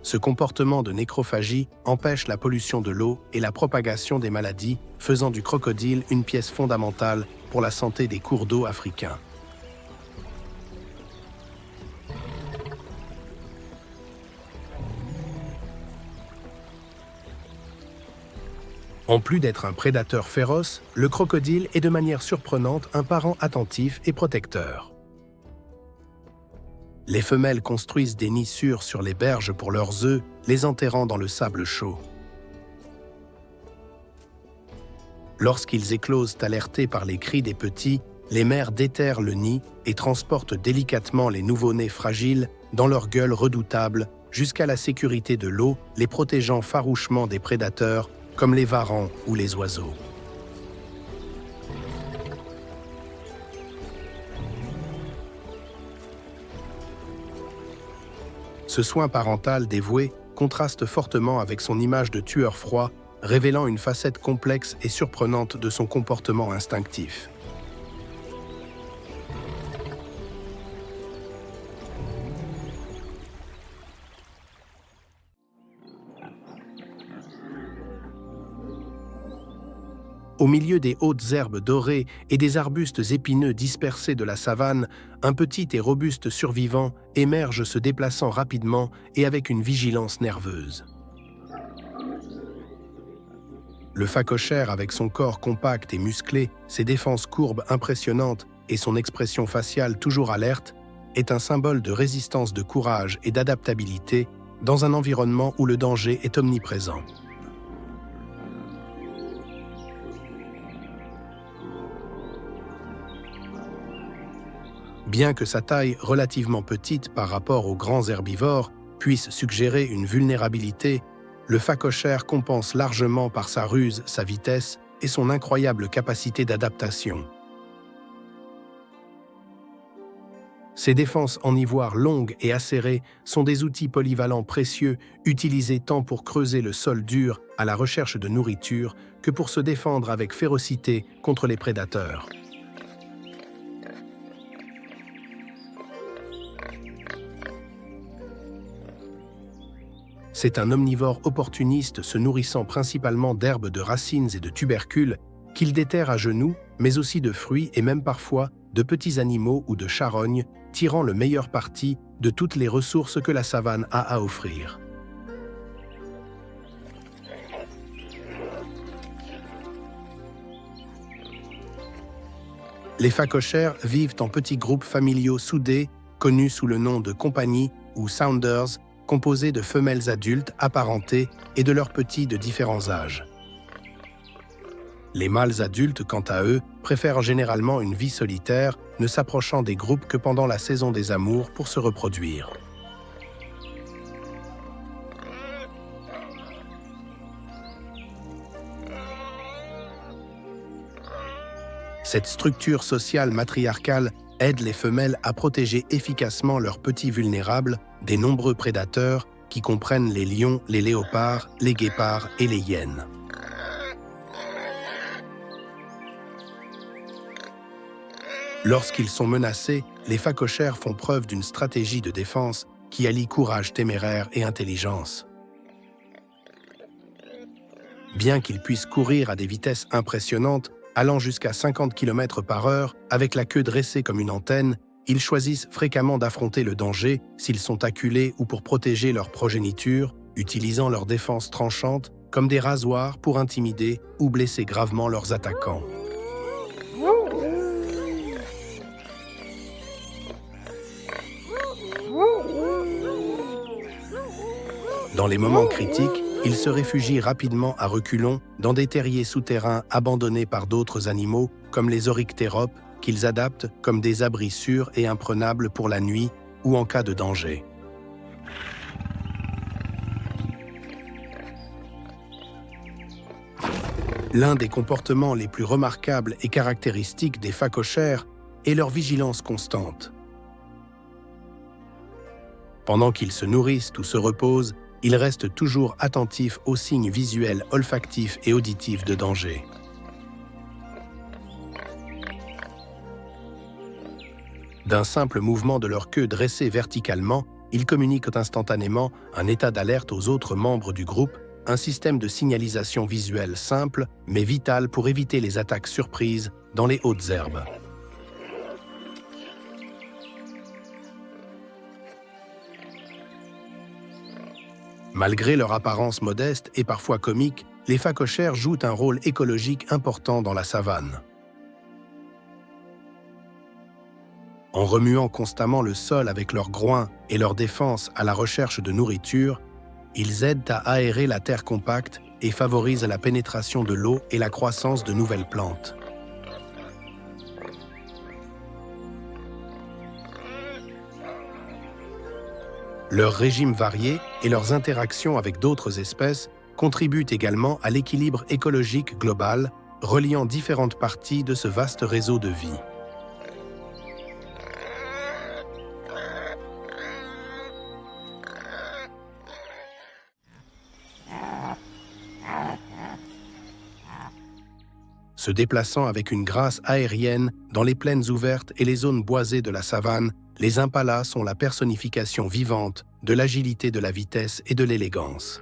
Ce comportement de nécrophagie empêche la pollution de l'eau et la propagation des maladies, faisant du crocodile une pièce fondamentale pour la santé des cours d'eau africains. En plus d'être un prédateur féroce, le crocodile est de manière surprenante un parent attentif et protecteur. Les femelles construisent des nids sûrs sur les berges pour leurs œufs, les enterrant dans le sable chaud. Lorsqu'ils éclosent alertés par les cris des petits, les mères déterrent le nid et transportent délicatement les nouveau-nés fragiles dans leur gueule redoutable jusqu'à la sécurité de l'eau, les protégeant farouchement des prédateurs comme les varans ou les oiseaux. Ce soin parental dévoué contraste fortement avec son image de tueur froid, révélant une facette complexe et surprenante de son comportement instinctif. Au milieu des hautes herbes dorées et des arbustes épineux dispersés de la savane, un petit et robuste survivant émerge se déplaçant rapidement et avec une vigilance nerveuse. Le phacochère, avec son corps compact et musclé, ses défenses courbes impressionnantes et son expression faciale toujours alerte, est un symbole de résistance, de courage et d'adaptabilité dans un environnement où le danger est omniprésent. Bien que sa taille relativement petite par rapport aux grands herbivores puisse suggérer une vulnérabilité, le phacochère compense largement par sa ruse, sa vitesse et son incroyable capacité d'adaptation. Ses défenses en ivoire longues et acérées sont des outils polyvalents précieux utilisés tant pour creuser le sol dur à la recherche de nourriture que pour se défendre avec férocité contre les prédateurs. C'est un omnivore opportuniste se nourrissant principalement d'herbes, de racines et de tubercules qu'il déterre à genoux, mais aussi de fruits et même parfois de petits animaux ou de charognes, tirant le meilleur parti de toutes les ressources que la savane a à offrir. Les phacochères vivent en petits groupes familiaux soudés, connus sous le nom de compagnies ou sounders, composés de femelles adultes apparentées et de leurs petits de différents âges. Les mâles adultes, quant à eux, préfèrent généralement une vie solitaire, ne s'approchant des groupes que pendant la saison des amours pour se reproduire. Cette structure sociale matriarcale aide les femelles à protéger efficacement leurs petits vulnérables des nombreux prédateurs qui comprennent les lions, les léopards, les guépards et les hyènes. Lorsqu'ils sont menacés, les phacochères font preuve d'une stratégie de défense qui allie courage téméraire et intelligence. Bien qu'ils puissent courir à des vitesses impressionnantes, allant jusqu'à 50 km/h, avec la queue dressée comme une antenne, ils choisissent fréquemment d'affronter le danger s'ils sont acculés ou pour protéger leur progéniture, utilisant leurs défenses tranchantes comme des rasoirs pour intimider ou blesser gravement leurs attaquants. Dans les moments critiques, ils se réfugient rapidement à reculons dans des terriers souterrains abandonnés par d'autres animaux comme les oryctéropes qu'ils adaptent comme des abris sûrs et imprenables pour la nuit ou en cas de danger. L'un des comportements les plus remarquables et caractéristiques des phacochères est leur vigilance constante. Pendant qu'ils se nourrissent ou se reposent, ils restent toujours attentifs aux signes visuels, olfactifs et auditifs de danger. D'un simple mouvement de leur queue dressée verticalement, ils communiquent instantanément un état d'alerte aux autres membres du groupe, un système de signalisation visuelle simple mais vital pour éviter les attaques surprises dans les hautes herbes. Malgré leur apparence modeste et parfois comique, les phacochères jouent un rôle écologique important dans la savane. En remuant constamment le sol avec leurs groins et leur défense à la recherche de nourriture, ils aident à aérer la terre compacte et favorisent la pénétration de l'eau et la croissance de nouvelles plantes. Leur régime varié et leurs interactions avec d'autres espèces contribuent également à l'équilibre écologique global, reliant différentes parties de ce vaste réseau de vie. Se déplaçant avec une grâce aérienne dans les plaines ouvertes et les zones boisées de la savane, les impalas sont la personnification vivante de l'agilité, de la vitesse et de l'élégance.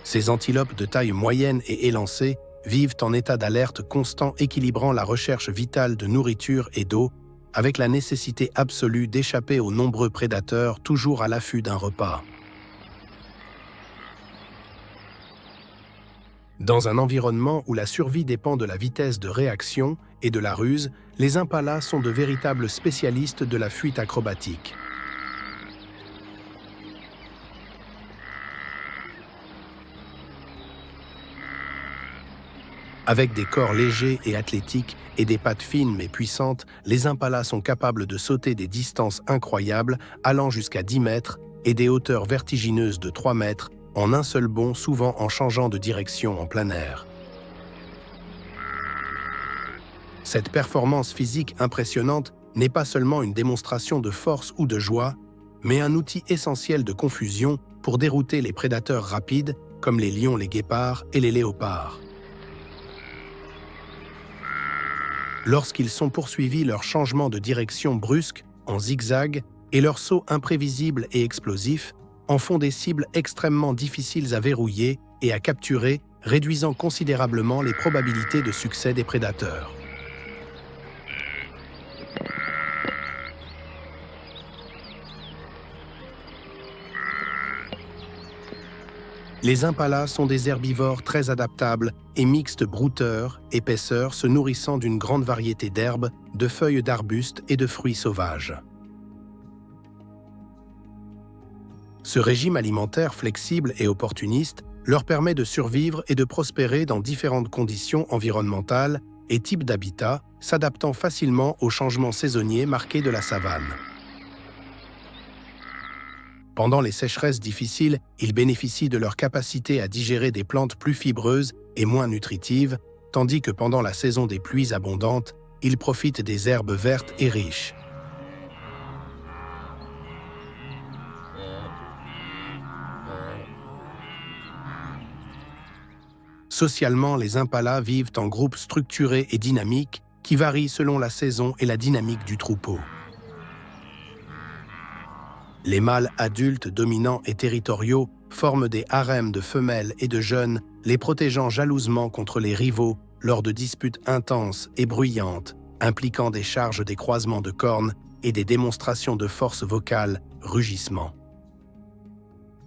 Ces antilopes de taille moyenne et élancée vivent en état d'alerte constant, équilibrant la recherche vitale de nourriture et d'eau avec la nécessité absolue d'échapper aux nombreux prédateurs toujours à l'affût d'un repas. Dans un environnement où la survie dépend de la vitesse de réaction et de la ruse, les impalas sont de véritables spécialistes de la fuite acrobatique. Avec des corps légers et athlétiques et des pattes fines mais puissantes, les impalas sont capables de sauter des distances incroyables allant jusqu'à 10 mètres et des hauteurs vertigineuses de 3 mètres en un seul bond, souvent en changeant de direction en plein air. Cette performance physique impressionnante n'est pas seulement une démonstration de force ou de joie, mais un outil essentiel de confusion pour dérouter les prédateurs rapides comme les lions, les guépards et les léopards. Lorsqu'ils sont poursuivis, leur changement de direction brusque, en zigzag, et leur saut imprévisible et explosif en font des cibles extrêmement difficiles à verrouiller et à capturer, réduisant considérablement les probabilités de succès des prédateurs. Les impalas sont des herbivores très adaptables et mixtes brouteurs, épaisseurs, se nourrissant d'une grande variété d'herbes, de feuilles d'arbustes et de fruits sauvages. Ce régime alimentaire flexible et opportuniste leur permet de survivre et de prospérer dans différentes conditions environnementales et types d'habitats, s'adaptant facilement aux changements saisonniers marqués de la savane. Pendant les sécheresses difficiles, ils bénéficient de leur capacité à digérer des plantes plus fibreuses et moins nutritives, tandis que pendant la saison des pluies abondantes, ils profitent des herbes vertes et riches. Socialement, les impalas vivent en groupes structurés et dynamiques qui varient selon la saison et la dynamique du troupeau. Les mâles adultes dominants et territoriaux forment des harems de femelles et de jeunes, les protégeant jalousement contre les rivaux lors de disputes intenses et bruyantes, impliquant des charges, des croisements de cornes et des démonstrations de force vocale, rugissements.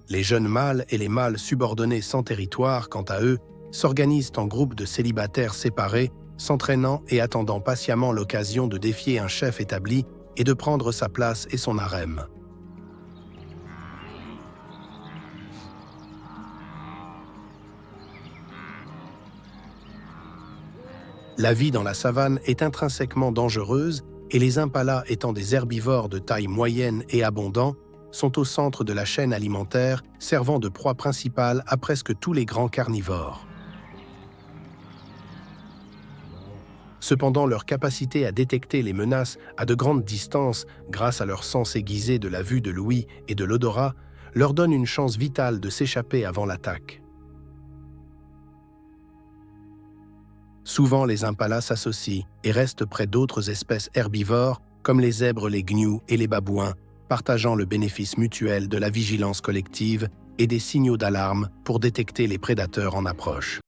Les jeunes mâles et les mâles subordonnés sans territoire, quant à eux, s'organisent en groupes de célibataires séparés, s'entraînant et attendant patiemment l'occasion de défier un chef établi et de prendre sa place et son harem. La vie dans la savane est intrinsèquement dangereuse et les impalas, étant des herbivores de taille moyenne et abondants, sont au centre de la chaîne alimentaire, servant de proie principale à presque tous les grands carnivores. Cependant, leur capacité à détecter les menaces à de grandes distances, grâce à leur sens aiguisé de la vue, de l'ouïe et de l'odorat, leur donne une chance vitale de s'échapper avant l'attaque. Souvent, les impalas s'associent et restent près d'autres espèces herbivores comme les zèbres, les gnous et les babouins, partageant le bénéfice mutuel de la vigilance collective et des signaux d'alarme pour détecter les prédateurs en approche.